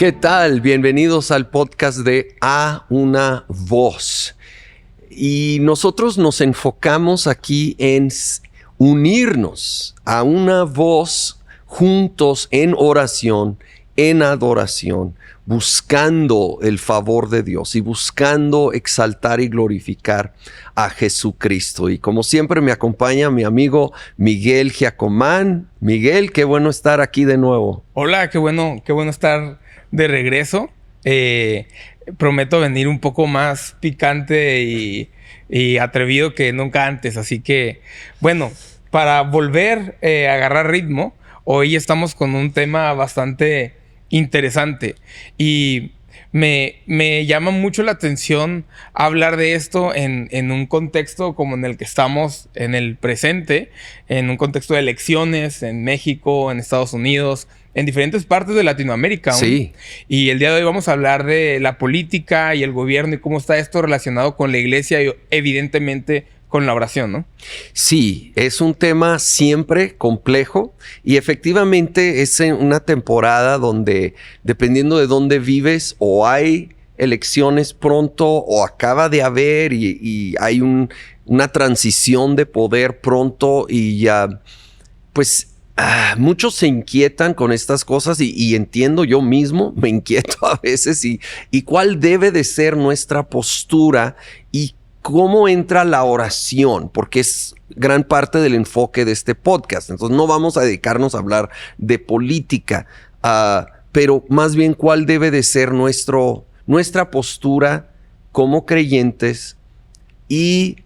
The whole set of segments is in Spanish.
¿Qué tal? Bienvenidos al podcast de A Una Voz. Y nosotros nos enfocamos aquí en unirnos a una voz juntos en oración, en adoración, buscando el favor de Dios y buscando exaltar y glorificar a Jesucristo. Y como siempre me acompaña mi amigo Miguel Giacomán. Miguel, qué bueno estar aquí de nuevo. Hola, qué bueno estar de regreso. Prometo venir un poco más picante y atrevido que nunca antes. Así que, bueno, para volver a agarrar ritmo, hoy estamos con un tema bastante interesante. Y me llama mucho la atención hablar de esto en un contexto como en el que estamos en el presente, en un contexto de elecciones en México, en Estados Unidos, en diferentes partes de Latinoamérica. Sí. Y el día de hoy vamos a hablar de la política y el gobierno y cómo está esto relacionado con la iglesia y evidentemente con la oración, ¿no? Sí, es un tema siempre complejo y efectivamente es una temporada donde, dependiendo de dónde vives, o hay elecciones pronto o acaba de haber y hay una transición de poder pronto y ya, pues muchos se inquietan con estas cosas y entiendo, yo mismo me inquieto a veces y cuál debe de ser nuestra postura y cómo entra la oración, porque es gran parte del enfoque de este podcast. Entonces no vamos a dedicarnos a hablar de política, pero más bien cuál debe de ser nuestra postura como creyentes y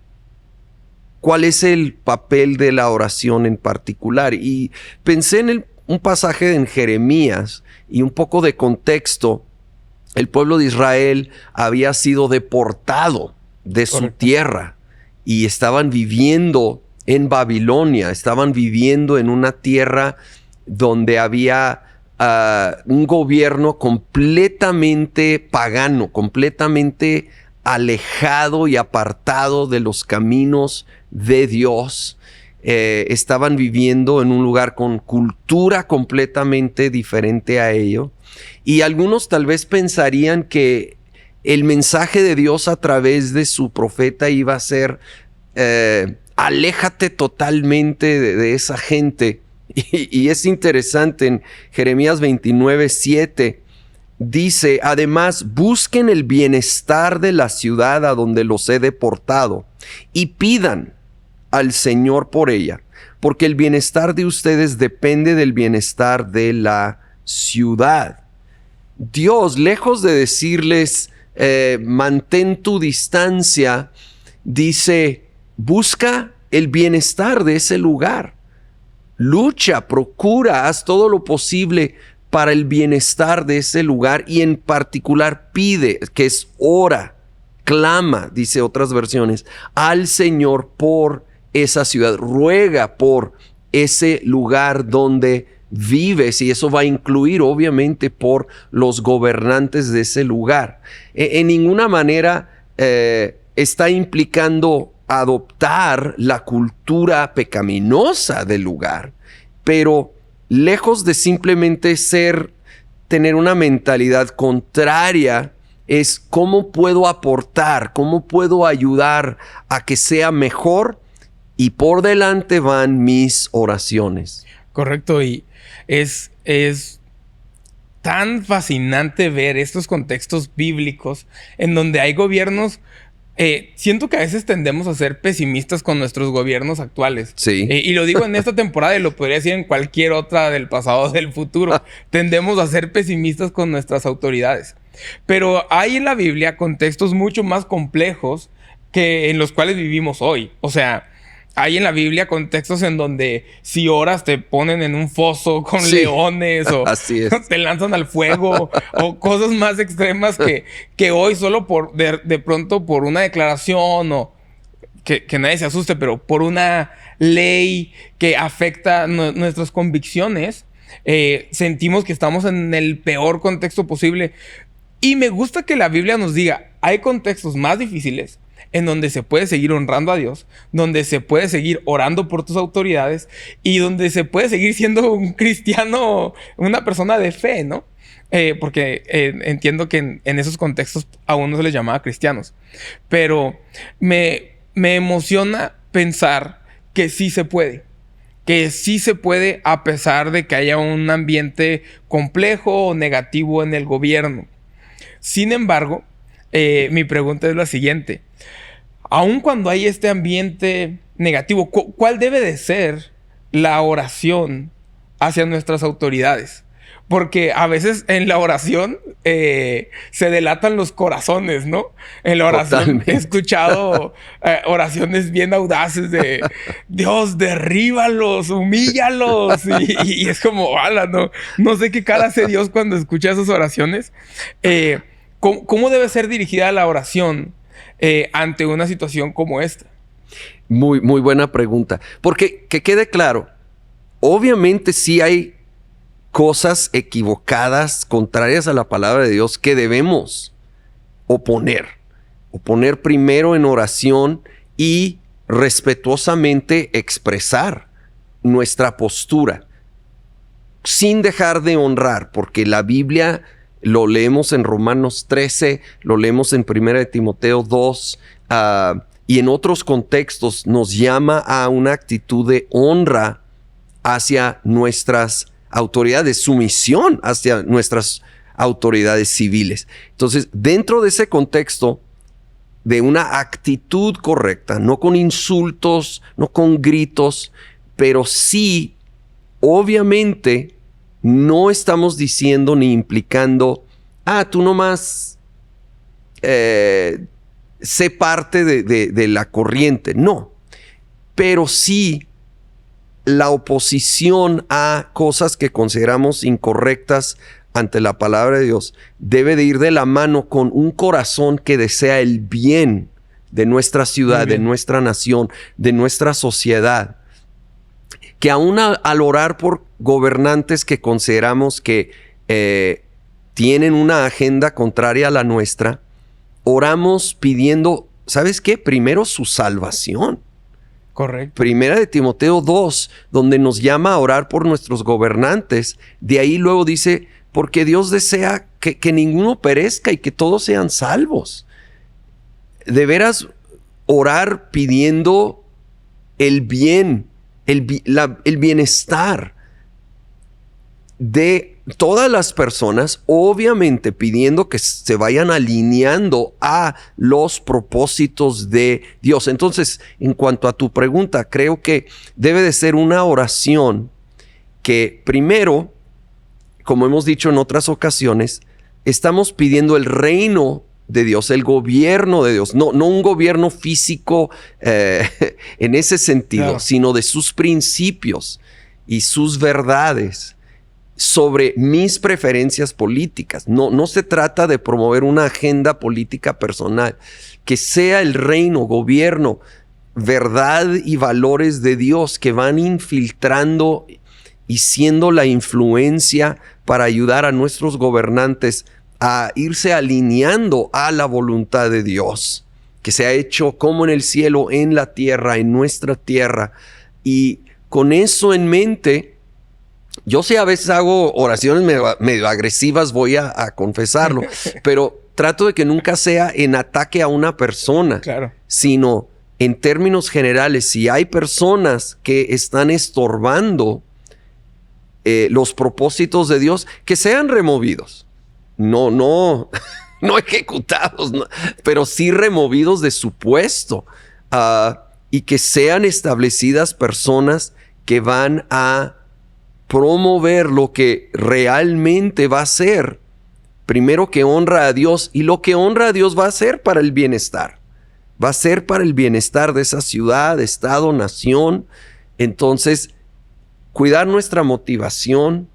cuál es el papel de la oración en particular. Y pensé en un pasaje en Jeremías y un poco de contexto. El pueblo de Israel había sido deportado de su tierra y estaban viviendo en Babilonia, estaban viviendo en una tierra donde había un gobierno completamente pagano, completamente alejado y apartado de los caminos de Dios. Estaban viviendo en un lugar con cultura completamente diferente a ello. Y algunos tal vez pensarían que el mensaje de Dios a través de su profeta iba a ser, aléjate totalmente de esa gente. Y es interesante, en Jeremías 29:7 dice, además, busquen el bienestar de la ciudad a donde los he deportado y pidan al Señor por ella, porque el bienestar de ustedes depende del bienestar de la ciudad. Dios, lejos de decirles, mantén tu distancia, dice, busca el bienestar de ese lugar. Lucha, procura, haz todo lo posible para el bienestar de ese lugar y en particular pide, que es ora, clama, dice otras versiones, al Señor por esa ciudad. Ruega por ese lugar donde vives y eso va a incluir obviamente por los gobernantes de ese lugar. En ninguna manera está implicando adoptar la cultura pecaminosa del lugar, pero lejos de simplemente tener una mentalidad contraria, es cómo puedo aportar, cómo puedo ayudar a que sea mejor, y por delante van mis oraciones. Correcto, y es tan fascinante ver estos contextos bíblicos en donde hay gobiernos. Siento que a veces tendemos a ser pesimistas con nuestros gobiernos actuales. Sí. Y lo digo en esta temporada y lo podría decir en cualquier otra del pasado o del futuro. Tendemos a ser pesimistas con nuestras autoridades. Pero hay en la Biblia contextos mucho más complejos que en los cuales vivimos hoy. O sea, hay en la Biblia contextos en donde si oras te ponen en un foso con leones o así es. te lanzan al fuego o cosas más extremas que hoy solo por de pronto por una declaración o que nadie se asuste, pero por una ley que afecta nuestras convicciones, sentimos que estamos en el peor contexto posible. Y me gusta que la Biblia nos diga, hay contextos más difíciles en donde se puede seguir honrando a Dios, donde se puede seguir orando por tus autoridades y donde se puede seguir siendo un cristiano, una persona de fe, ¿no? porque entiendo que en esos contextos aún no se les llamaba cristianos. Pero me emociona pensar que sí se puede. Que sí se puede a pesar de que haya un ambiente complejo o negativo en el gobierno. Sin embargo, mi pregunta es la siguiente. Aun cuando hay este ambiente negativo, ¿cuál debe de ser la oración hacia nuestras autoridades? Porque a veces en la oración se delatan los corazones, ¿no? En la oración Totalmente. he escuchado oraciones bien audaces de Dios, derríbalos, humíllalos. Y es como, ala, no sé qué cara hace Dios cuando escucha esas oraciones. ¿Cómo debe ser dirigida la oración ante una situación como esta? Muy, muy buena pregunta. Porque que quede claro, obviamente sí hay cosas equivocadas, contrarias a la palabra de Dios, que debemos oponer. Oponer primero en oración y respetuosamente expresar nuestra postura, sin dejar de honrar, porque la Biblia lo leemos en Romanos 13, lo leemos en 1 Timoteo 2, y en otros contextos nos llama a una actitud de honra hacia nuestras autoridades, sumisión hacia nuestras autoridades civiles. Entonces, dentro de ese contexto de una actitud correcta, no con insultos, no con gritos, pero sí, obviamente, no estamos diciendo ni implicando, tú nomás sé parte de la corriente. No, pero sí la oposición a cosas que consideramos incorrectas ante la palabra de Dios debe de ir de la mano con un corazón que desea el bien de nuestra ciudad, de nuestra nación, de nuestra sociedad. Que aún al orar por gobernantes que consideramos que tienen una agenda contraria a la nuestra, oramos pidiendo, ¿sabes qué? Primero su salvación. Correcto. Primera de Timoteo 2, donde nos llama a orar por nuestros gobernantes. De ahí luego dice, porque Dios desea que ninguno perezca y que todos sean salvos. De veras, orar pidiendo el bien, el bienestar de todas las personas, obviamente pidiendo que se vayan alineando a los propósitos de Dios. Entonces, en cuanto a tu pregunta, creo que debe de ser una oración que primero, como hemos dicho en otras ocasiones, estamos pidiendo el reino de Dios, el gobierno de Dios, no un gobierno físico en ese sentido, claro, sino de sus principios y sus verdades sobre mis preferencias políticas. No se trata de promover una agenda política personal, que sea el reino, gobierno, verdad y valores de Dios que van infiltrando y siendo la influencia para ayudar a nuestros gobernantes a irse alineando a la voluntad de Dios, que se ha hecho como en el cielo, en la tierra, en nuestra tierra. Y con eso en mente, yo sí a veces hago oraciones medio agresivas, voy a confesarlo, pero trato de que nunca sea en ataque a una persona, claro, sino en términos generales. Si hay personas que están estorbando los propósitos de Dios, que sean removidos. No ejecutados, no, pero sí removidos de su puesto, y que sean establecidas personas que van a promover lo que realmente va a ser, primero que honra a Dios, y lo que honra a Dios va a ser para el bienestar. Va a ser para el bienestar de esa ciudad, estado, nación. Entonces, cuidar nuestra motivación,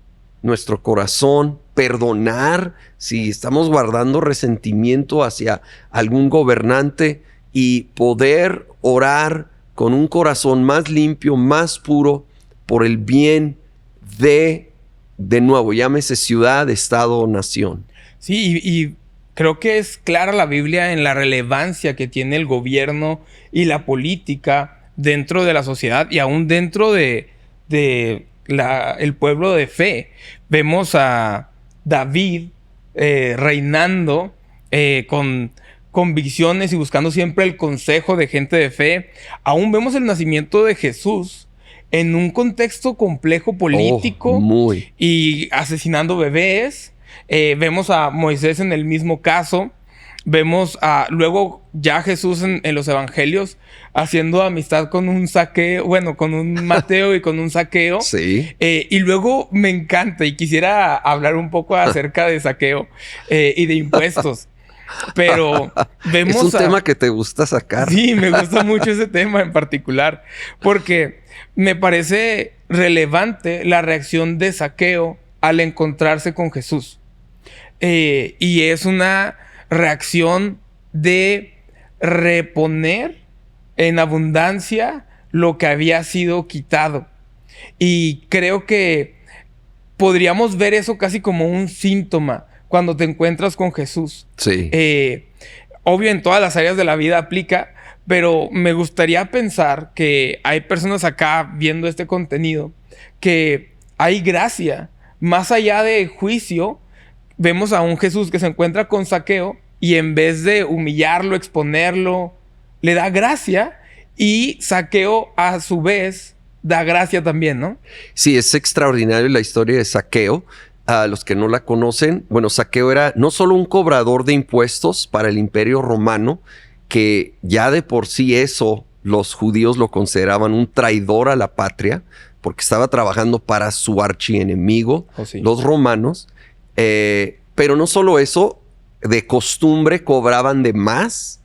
nuestro corazón, perdonar si estamos guardando resentimiento hacia algún gobernante y poder orar con un corazón más limpio, más puro, por el bien de nuevo, llámese ciudad, estado o nación. Sí, y creo que es clara la Biblia en la relevancia que tiene el gobierno y la política dentro de la sociedad y aún dentro de el pueblo de fe. Vemos a David reinando con convicciones y buscando siempre el consejo de gente de fe. Aún vemos el nacimiento de Jesús en un contexto complejo político y asesinando bebés. Vemos a Moisés en el mismo caso. Vemos luego ya Jesús en los evangelios haciendo amistad con un Zaqueo, bueno, con un Mateo y con un Zaqueo. Sí. Y luego me encanta y quisiera hablar un poco acerca de Zaqueo y de impuestos. Pero vemos... Es un tema que te gusta sacar. Sí, me gusta mucho ese tema en particular. Porque me parece relevante la reacción de Zaqueo al encontrarse con Jesús. Y es una reacción de reponer en abundancia lo que había sido quitado. Y creo que podríamos ver eso casi como un síntoma cuando te encuentras con Jesús. Sí. Obvio, en todas las áreas de la vida aplica, pero me gustaría pensar que hay personas acá viendo este contenido que hay gracia. Más allá de juicio, vemos a un Jesús que se encuentra con Zaqueo y en vez de humillarlo, exponerlo, le da gracia y Zaqueo a su vez da gracia también, ¿no? Sí, es extraordinario la historia de Zaqueo. A los que no la conocen, bueno, Zaqueo era no solo un cobrador de impuestos para el Imperio Romano, que ya de por sí eso los judíos lo consideraban un traidor a la patria, porque estaba trabajando para su archienemigo, los romanos. Pero no solo eso, de costumbre cobraban de más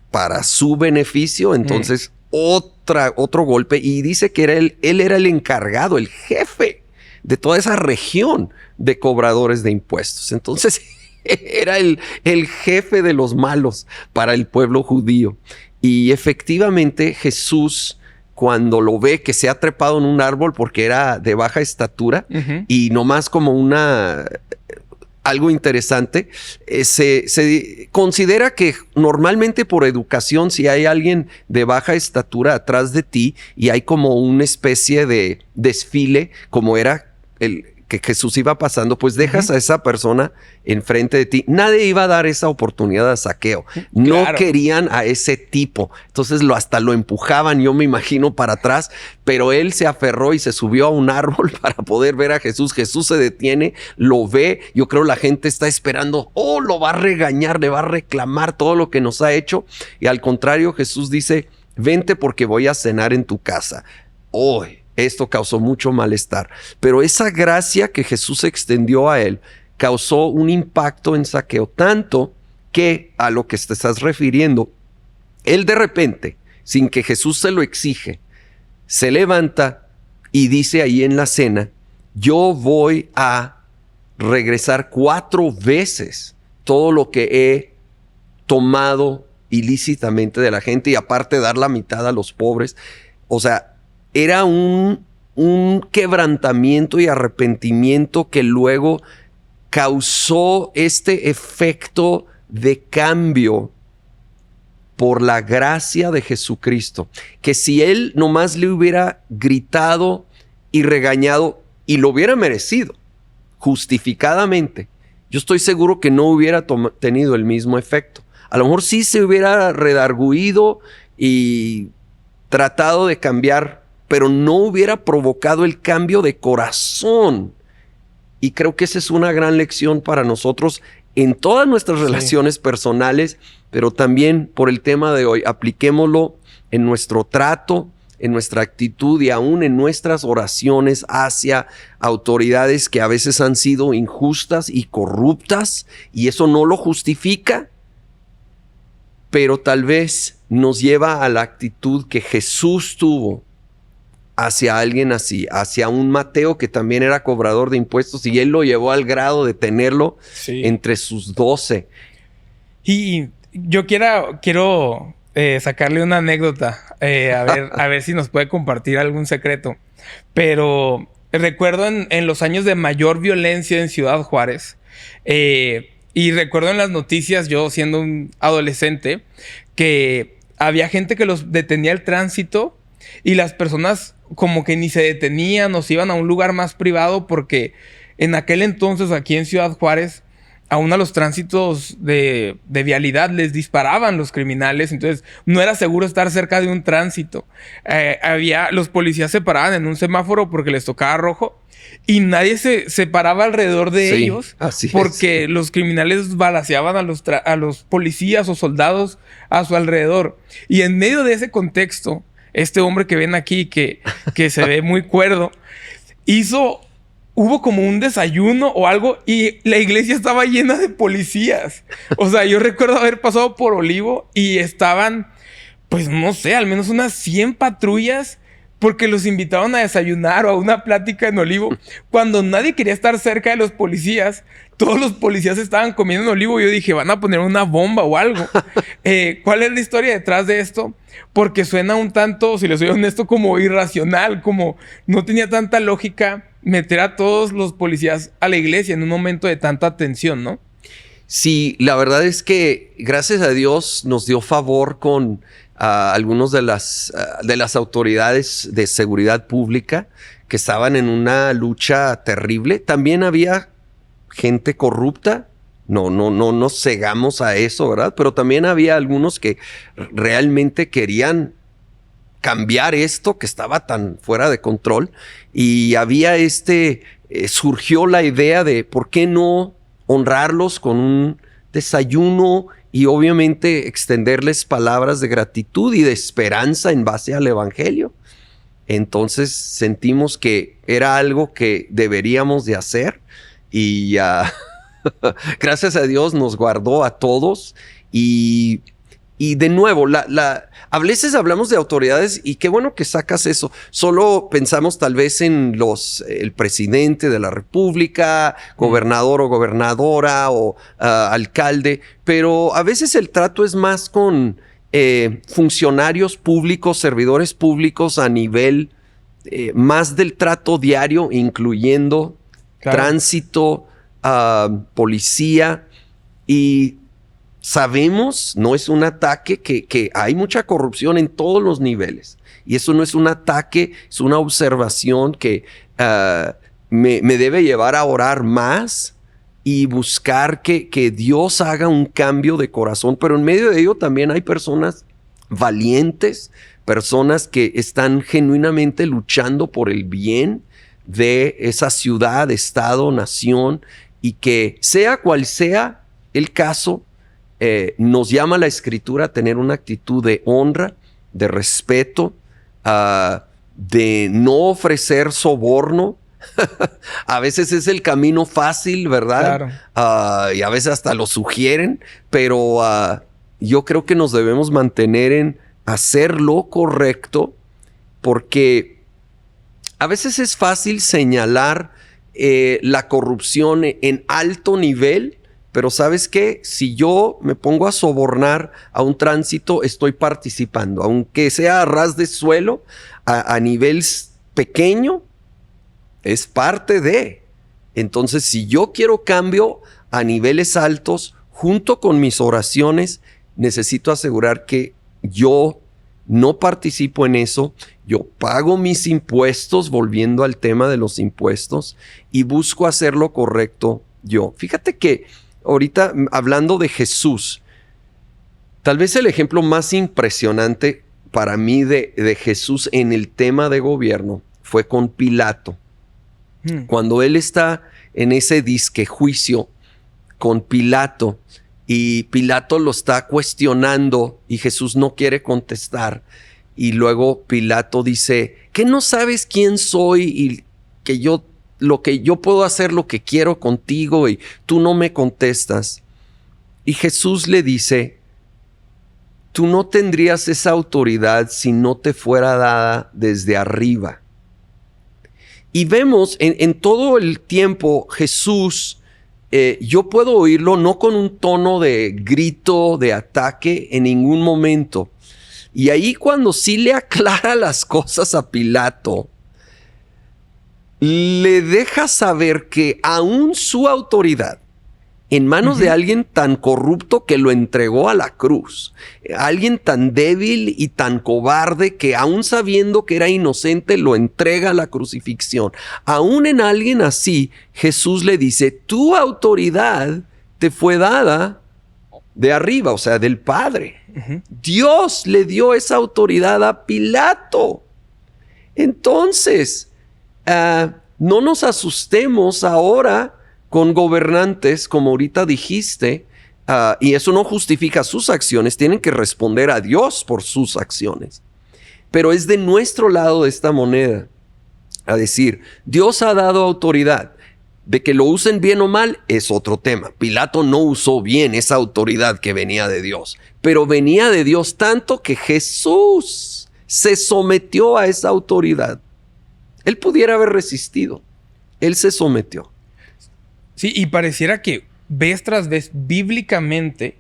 para su beneficio, entonces otro golpe. Y dice que él era el encargado, el jefe de toda esa región de cobradores de impuestos. Entonces era el jefe de los malos para el pueblo judío. Y efectivamente Jesús, cuando lo ve que se ha trepado en un árbol porque era de baja estatura, y nomás como algo interesante, se considera que normalmente por educación, si hay alguien de baja estatura atrás de ti y hay como una especie de desfile, como era el que Jesús iba pasando, pues dejas a esa persona enfrente de ti. Nadie iba a dar esa oportunidad a Zaqueo. No querían a ese tipo. Entonces hasta lo empujaban, yo me imagino, para atrás, pero él se aferró y se subió a un árbol para poder ver a Jesús. Jesús se detiene, lo ve. Yo creo la gente está esperando, lo va a regañar, le va a reclamar todo lo que nos ha hecho. Y al contrario, Jesús dice, vente porque voy a cenar en tu casa. Esto causó mucho malestar, pero esa gracia que Jesús extendió a él causó un impacto en Zaqueo, tanto que a lo que te estás refiriendo, él de repente, sin que Jesús se lo exige, se levanta y dice ahí en la cena, yo voy a regresar 4 veces todo lo que he tomado ilícitamente de la gente y aparte dar la mitad a los pobres. O sea, era un quebrantamiento y arrepentimiento que luego causó este efecto de cambio por la gracia de Jesucristo. Que si él nomás le hubiera gritado y regañado y lo hubiera merecido justificadamente, yo estoy seguro que no hubiera tenido el mismo efecto. A lo mejor sí se hubiera redarguido y tratado de cambiar, pero no hubiera provocado el cambio de corazón. Y creo que esa es una gran lección para nosotros en todas nuestras relaciones personales, pero también por el tema de hoy. Apliquémoslo en nuestro trato, en nuestra actitud y aún en nuestras oraciones hacia autoridades que a veces han sido injustas y corruptas, y eso no lo justifica, pero tal vez nos lleva a la actitud que Jesús tuvo hacia alguien así, hacia un Mateo que también era cobrador de impuestos y él lo llevó al grado de tenerlo entre sus 12. Y yo quiero sacarle una anécdota, a ver si nos puede compartir algún secreto. Pero recuerdo en los años de mayor violencia en Ciudad Juárez, y recuerdo en las noticias, yo siendo un adolescente, que había gente que los detenía el tránsito y las personas como que ni se detenían o se iban a un lugar más privado porque en aquel entonces aquí en Ciudad Juárez, aún a los tránsitos de vialidad les disparaban los criminales, entonces no era seguro estar cerca de un tránsito. Los policías se paraban en un semáforo porque les tocaba rojo y nadie se paraba alrededor de ellos porque los criminales balaceaban a los policías o soldados a su alrededor. Y en medio de ese contexto, este hombre que ven aquí, que se ve muy cuerdo, hubo como un desayuno o algo y la iglesia estaba llena de policías. O sea, yo recuerdo haber pasado por Olivo y estaban, pues no sé, al menos unas 100 patrullas porque los invitaban a desayunar o a una plática en Olivo. Cuando nadie quería estar cerca de los policías, todos los policías estaban comiendo en Olivo. Yo dije, van a poner una bomba o algo. ¿Cuál es la historia detrás de esto? Porque suena un tanto, si les soy honesto, como irracional, como no tenía tanta lógica meter a todos los policías a la iglesia en un momento de tanta tensión, ¿no? Sí, la verdad es que gracias a Dios nos dio favor con algunos de las autoridades de seguridad pública que estaban en una lucha terrible. También había gente corrupta. No nos cegamos a eso, ¿verdad? Pero también había algunos que realmente querían cambiar esto que estaba tan fuera de control. Y había surgió la idea de por qué no honrarlos con un desayuno y obviamente extenderles palabras de gratitud y de esperanza en base al evangelio. Entonces sentimos que era algo que deberíamos de hacer y gracias a Dios nos guardó a todos y de nuevo, a veces hablamos de autoridades y qué bueno que sacas eso. Solo pensamos tal vez en el presidente de la república, gobernador o gobernadora o alcalde, pero a veces el trato es más con funcionarios públicos, servidores públicos a nivel más del trato diario, incluyendo tránsito, policía y sabemos, no es un ataque, que hay mucha corrupción en todos los niveles. Y eso no es un ataque, es una observación que me debe llevar a orar más y buscar que Dios haga un cambio de corazón. Pero en medio de ello también hay personas valientes, personas que están genuinamente luchando por el bien de esa ciudad, estado, nación, y que sea cual sea el caso, nos llama la Escritura a tener una actitud de honra, de respeto, de no ofrecer soborno. A veces es el camino fácil, ¿verdad? Claro. Y a veces hasta lo sugieren, pero yo creo que nos debemos mantener en hacer lo correcto, porque a veces es fácil señalar la corrupción en alto nivel. Pero ¿sabes qué? Si yo me pongo a sobornar a un tránsito, estoy participando. Aunque sea a ras de suelo, a nivel pequeño, es parte de. Entonces, si yo quiero cambio a niveles altos, junto con mis oraciones, necesito asegurar que yo no participo en eso. Yo pago mis impuestos, volviendo al tema de los impuestos, y busco hacer lo correcto yo. Fíjate que ahorita, hablando de Jesús, tal vez el ejemplo más impresionante para mí de Jesús en el tema de gobierno fue con Pilato. Cuando él está en ese disque juicio con Pilato y Pilato lo está cuestionando y Jesús no quiere contestar. Y luego Pilato dice, ¿qué no sabes quién soy y lo que yo puedo hacer lo que quiero contigo y tú no me contestas? Y Jesús le dice, tú no tendrías esa autoridad si no te fuera dada desde arriba. Y vemos en todo el tiempo Jesús, yo puedo oírlo no con un tono de grito, de ataque en ningún momento. Y ahí cuando sí le aclara las cosas a Pilato, le deja saber que aún su autoridad en manos de alguien tan corrupto que lo entregó a la cruz. Alguien tan débil y tan cobarde que aún sabiendo que era inocente lo entrega a la crucifixión. Aún en alguien así, Jesús le dice, tu autoridad te fue dada de arriba, o sea, del Padre. Dios le dio esa autoridad a Pilato. Entonces, no nos asustemos ahora con gobernantes, como ahorita dijiste, y eso no justifica sus acciones, tienen que responder a Dios por sus acciones. Pero es de nuestro lado de esta moneda, a decir, Dios ha dado autoridad. De que lo usen bien o mal es otro tema. Pilato no usó bien esa autoridad que venía de Dios, pero venía de Dios tanto que Jesús se sometió a esa autoridad. Él pudiera haber resistido, él se sometió. Sí, y pareciera que vez tras vez bíblicamente,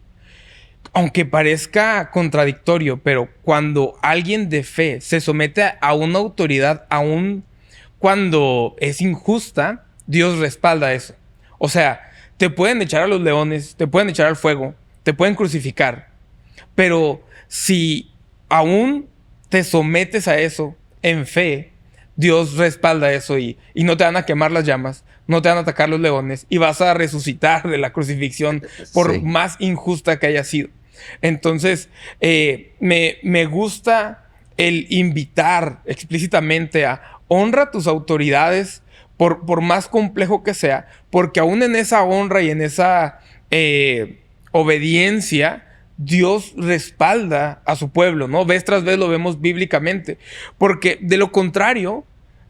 aunque parezca contradictorio, pero cuando alguien de fe se somete a una autoridad, aun cuando es injusta, Dios respalda eso. O sea, te pueden echar a los leones, te pueden echar al fuego, te pueden crucificar, pero si aún te sometes a eso en fe, Dios respalda eso y no te van a quemar las llamas, no te van a atacar los leones y vas a resucitar de la crucifixión por más injusta que haya sido. Entonces, me gusta el invitar explícitamente a honra tus autoridades por más complejo que sea, porque aún en esa honra y en esa obediencia, Dios respalda a su pueblo, ¿no? Vez tras vez lo vemos bíblicamente. Porque de lo contrario,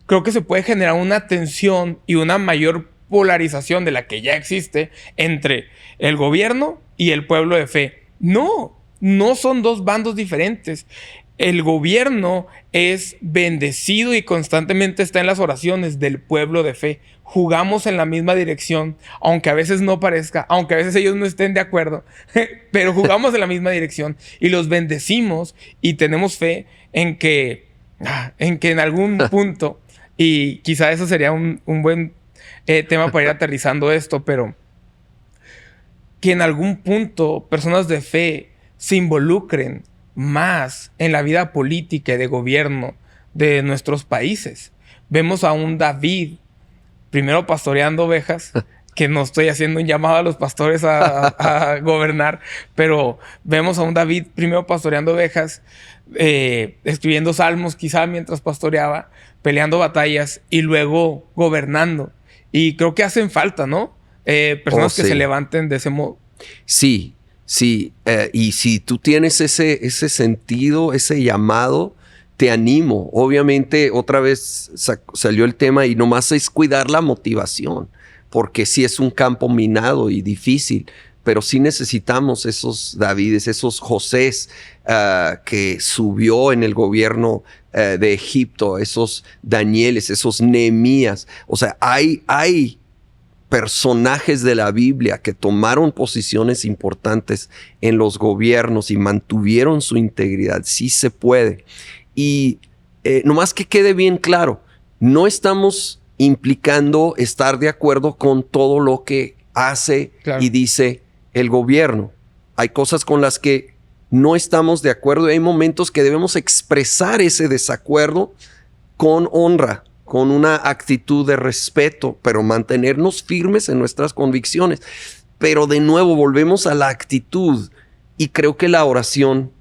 creo que se puede generar una tensión y una mayor polarización de la que ya existe entre el gobierno y el pueblo de fe. No son dos bandos diferentes. El gobierno es bendecido y constantemente está en las oraciones del pueblo de fe. Jugamos en la misma dirección, aunque a veces no parezca, aunque a veces ellos no estén de acuerdo, pero jugamos en la misma dirección y los bendecimos y tenemos fe en que en algún punto, y quizá eso sería un buen tema para ir aterrizando esto, pero que en algún punto personas de fe se involucren más en la vida política y de gobierno de nuestros países. Vemos a un David primero pastoreando ovejas, que no estoy haciendo un llamado a los pastores a gobernar, pero vemos a un David primero pastoreando ovejas, escribiendo salmos quizá mientras pastoreaba, peleando batallas y luego gobernando. Y creo que hacen falta, ¿no? Personas que se levanten de ese modo. Sí. Y si tú tienes ese sentido, ese llamado, te animo. Obviamente, otra vez salió el tema y nomás es cuidar la motivación, porque sí es un campo minado y difícil, pero sí necesitamos esos Davides, esos Josés que subió en el gobierno de Egipto, esos Danieles, esos Nehemías. O sea, hay personajes de la Biblia que tomaron posiciones importantes en los gobiernos y mantuvieron su integridad. Sí se puede. Y nomás que quede bien claro, no estamos implicando estar de acuerdo con todo lo que hace y dice el gobierno. Hay cosas con las que no estamos de acuerdo y hay momentos que debemos expresar ese desacuerdo con honra, con una actitud de respeto, pero mantenernos firmes en nuestras convicciones. Pero de nuevo volvemos a la actitud y creo que la oración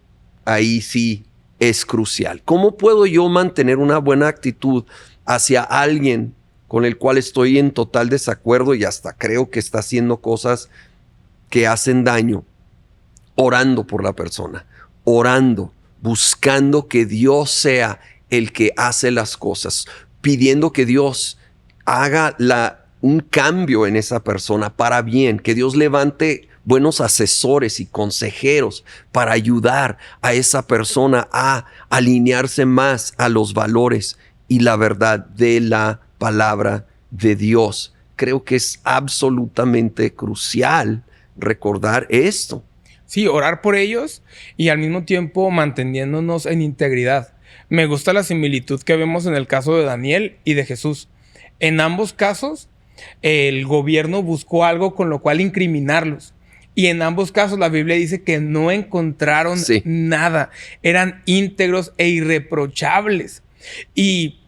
ahí sí es crucial. ¿Cómo puedo yo mantener una buena actitud hacia alguien con el cual estoy en total desacuerdo y hasta creo que está haciendo cosas que hacen daño? Orando por la persona, orando, buscando que Dios sea el que hace las cosas, pidiendo que Dios haga un cambio en esa persona para bien, que Dios levante buenos asesores y consejeros para ayudar a esa persona a alinearse más a los valores y la verdad de la palabra de Dios. Creo que es absolutamente crucial recordar esto. Sí, orar por ellos y al mismo tiempo manteniéndonos en integridad. Me gusta la similitud que vemos en el caso de Daniel y de Jesús. En ambos casos, el gobierno buscó algo con lo cual incriminarlos. Y en ambos casos la Biblia dice que no encontraron nada. Eran íntegros e irreprochables. Y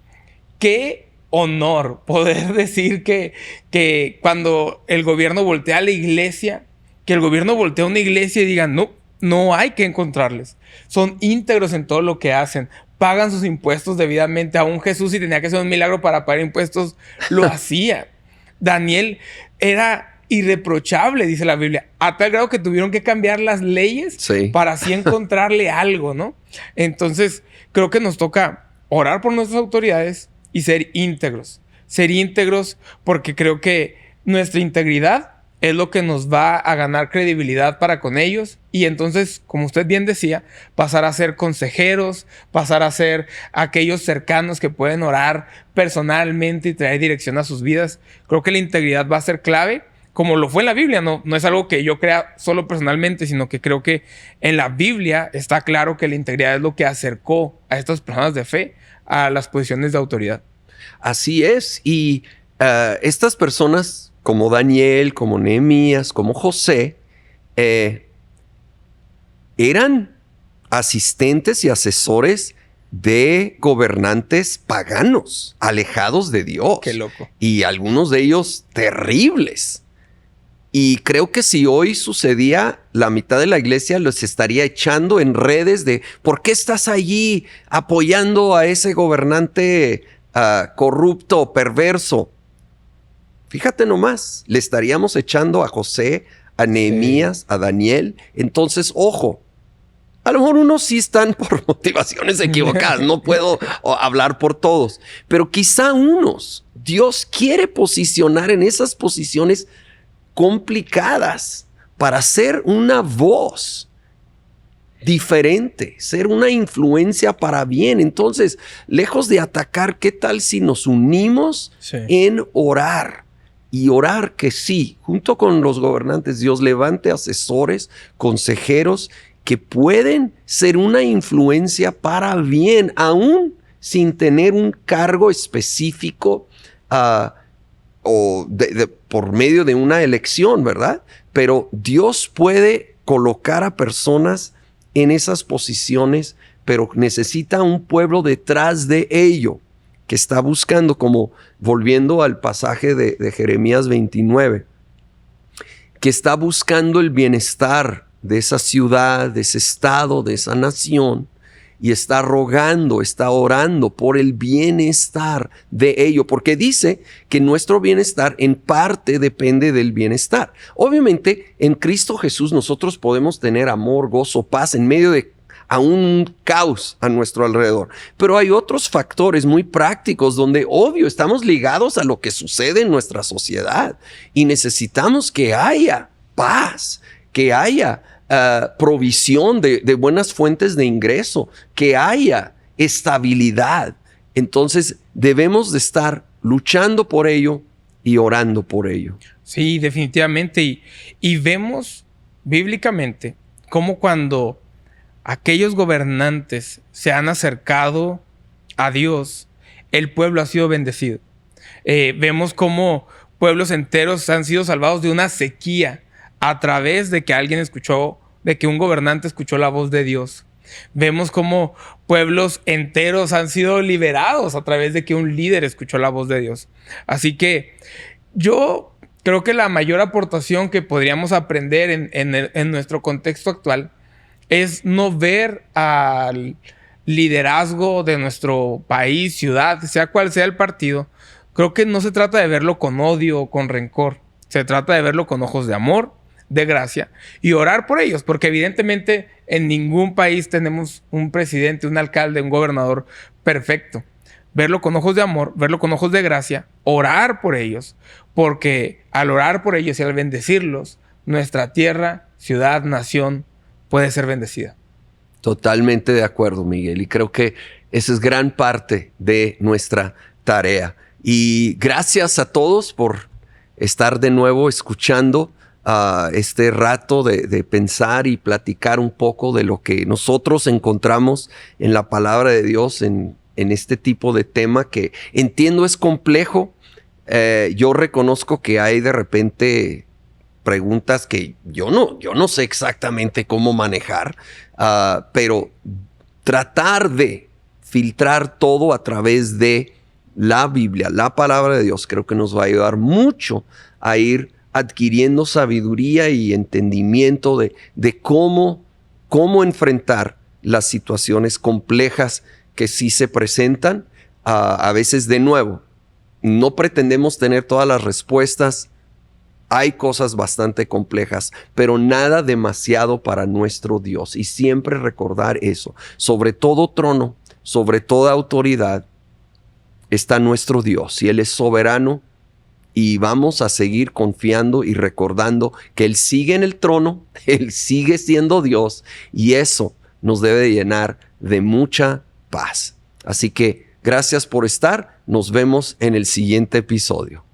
qué honor poder decir que cuando el gobierno voltea a la iglesia, que el gobierno voltea a una iglesia y diga, no hay que encontrarles. Son íntegros en todo lo que hacen. Pagan sus impuestos debidamente. Aún Jesús, si tenía que hacer un milagro para pagar impuestos, lo hacía. Daniel era irreprochable, dice la Biblia, a tal grado que tuvieron que cambiar las leyes para así encontrarle algo, ¿no? Entonces, creo que nos toca orar por nuestras autoridades y ser íntegros. Ser íntegros porque creo que nuestra integridad es lo que nos va a ganar credibilidad para con ellos. Y entonces, como usted bien decía, pasar a ser consejeros, pasar a ser aquellos cercanos que pueden orar personalmente y traer dirección a sus vidas. Creo que la integridad va a ser clave, como lo fue en la Biblia. No es algo que yo crea solo personalmente, sino que creo que en la Biblia está claro que la integridad es lo que acercó a estas personas de fe a las posiciones de autoridad. Así es. Y estas personas como Daniel, como Nehemías, como José, eran asistentes y asesores de gobernantes paganos, alejados de Dios. Qué loco. Y algunos de ellos terribles. Y creo que si hoy sucedía, la mitad de la iglesia los estaría echando en redes de ¿por qué estás allí apoyando a ese gobernante corrupto, perverso? Fíjate nomás, le estaríamos echando a José, a Nehemías, a Daniel. Entonces, ojo, a lo mejor unos sí están por motivaciones equivocadas. No puedo hablar por todos. Pero quizá unos, Dios quiere posicionar en esas posiciones complicadas para ser una voz diferente, ser una influencia para bien. Entonces, lejos de atacar, ¿qué tal si nos unimos en orar? Y orar que sí, junto con los gobernantes, Dios levante asesores, consejeros que pueden ser una influencia para bien, aún sin tener un cargo específico o por medio de una elección, ¿verdad? Pero Dios puede colocar a personas en esas posiciones, pero necesita un pueblo detrás de ello, que está buscando, como volviendo al pasaje de Jeremías 29, que está buscando el bienestar de esa ciudad, de ese estado, de esa nación, y está rogando, está orando por el bienestar de ello, porque dice que nuestro bienestar en parte depende del bienestar. Obviamente, en Cristo Jesús nosotros podemos tener amor, gozo, paz en medio de a un caos a nuestro alrededor. Pero hay otros factores muy prácticos donde, obvio, estamos ligados a lo que sucede en nuestra sociedad y necesitamos que haya paz, que haya provisión de buenas fuentes de ingreso, que haya estabilidad. Entonces, debemos de estar luchando por ello y orando por ello. Sí, definitivamente. Y vemos bíblicamente cómo cuando aquellos gobernantes se han acercado a Dios, el pueblo ha sido bendecido. Vemos cómo pueblos enteros han sido salvados de una sequía a través de que alguien escuchó, de que un gobernante escuchó la voz de Dios. Vemos cómo pueblos enteros han sido liberados a través de que un líder escuchó la voz de Dios. Así que yo creo que la mayor aportación que podríamos aprender en nuestro contexto actual es no ver al liderazgo de nuestro país, ciudad, sea cual sea el partido. Creo que no se trata de verlo con odio o con rencor. Se trata de verlo con ojos de amor, de gracia y orar por ellos. Porque evidentemente en ningún país tenemos un presidente, un alcalde, un gobernador perfecto. Verlo con ojos de amor, verlo con ojos de gracia, orar por ellos. Porque al orar por ellos y al bendecirlos, nuestra tierra, ciudad, nación puede ser bendecida. Totalmente de acuerdo, Miguel. Y creo que esa es gran parte de nuestra tarea. Y gracias a todos por estar de nuevo escuchando este rato de pensar y platicar un poco de lo que nosotros encontramos en la palabra de Dios en este tipo de tema que entiendo es complejo, Yo reconozco que hay de repente preguntas que yo no sé exactamente cómo manejar, pero tratar de filtrar todo a través de la Biblia, la palabra de Dios, creo que nos va a ayudar mucho a ir adquiriendo sabiduría y entendimiento de cómo enfrentar las situaciones complejas que sí se presentan. A veces, de nuevo, no pretendemos tener todas las respuestas. Hay cosas bastante complejas, pero nada demasiado para nuestro Dios. Y siempre recordar eso. Sobre todo trono, sobre toda autoridad, está nuestro Dios. Y Él es soberano. Y vamos a seguir confiando y recordando que Él sigue en el trono. Él sigue siendo Dios. Y eso nos debe de llenar de mucha paz. Así que gracias por estar. Nos vemos en el siguiente episodio.